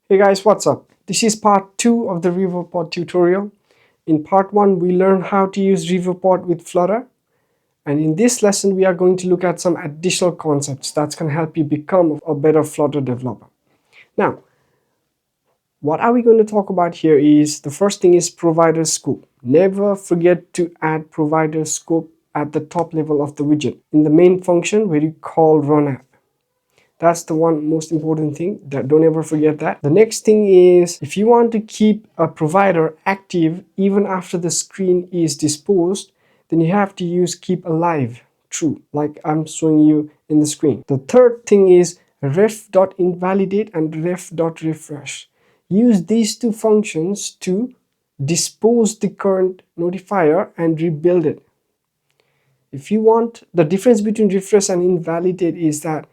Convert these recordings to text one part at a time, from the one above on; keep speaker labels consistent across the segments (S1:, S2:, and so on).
S1: Hey guys, what's up? This is part 2 of the Riverpod tutorial. In part 1, we learned how to use Riverpod with Flutter. And in this lesson, we are going to look at some additional concepts that's going to help you become a better Flutter developer. Now, what are we going to talk about here is, the first thing is provider scope. Never forget to add provider scope at the top level of the widget in the main function where you call run app. That's the one most important thing. Don't ever forget that. The next thing is, if you want to keep a provider active even after the screen is disposed, then you have to use keep alive true, like I'm showing you in the screen. The third thing is ref.invalidate and ref.refresh. Use these two functions to dispose the current notifier and rebuild it. If you want, the difference between refresh and invalidate is that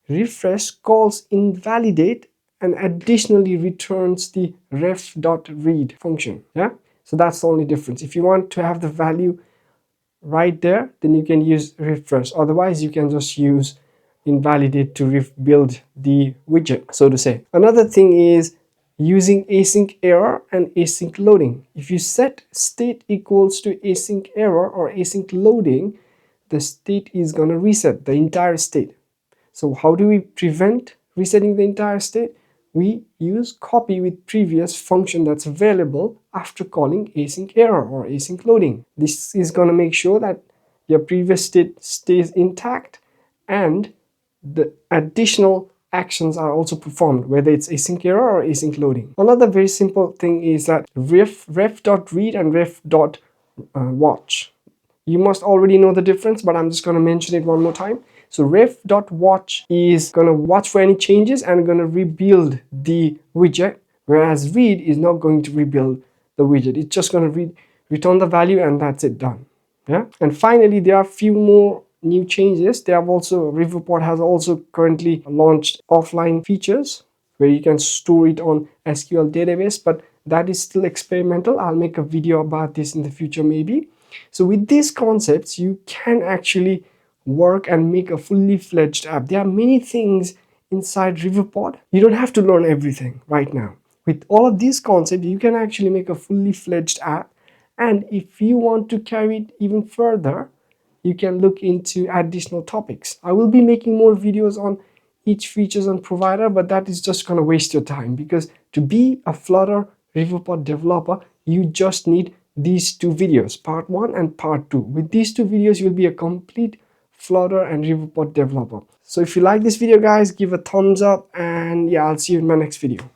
S1: refresh calls invalidate and additionally returns the ref.read function. So that's the only difference. If you want to have the value right there, then you can use refresh. Otherwise, you can just use invalidate to rebuild the widget, so to say. Another thing is using async error and async loading. If you set state equals to async error or async loading, the state is going to reset the entire state. So how do we prevent resetting the entire state? We use copy with previous function that's available after calling async error or async loading. This is going to make sure that your previous state stays intact and the additional actions are also performed, whether it's async error or async loading. Another very simple thing is that ref.read and ref.watch. You must already know the difference, but I'm just going to mention it one more time. So ref.watch is going to watch for any changes and going to rebuild the widget, whereas read is not going to rebuild the widget. It's just going to return the value and that's it, done. And finally, there are a few more new changes. Riverpod has also currently launched offline features where you can store it on SQL database, but that is still experimental. I'll make a video about this in the future maybe. So with these concepts, you can actually work and make a fully fledged app. There are many things inside Riverpod. You don't have to learn everything right now. With all of these concepts, you can actually make a fully fledged app. And if you want to carry it even further, you can look into additional topics. I will be making more videos on each features and provider, but that is just going to waste your time, because to be a Flutter Riverpod developer, you just need these two videos, part 1 and part 2. With these two videos, you'll be a complete Flutter and Riverpod developer. So if you like this video, guys, give a thumbs up, and yeah, I'll see you in my next video.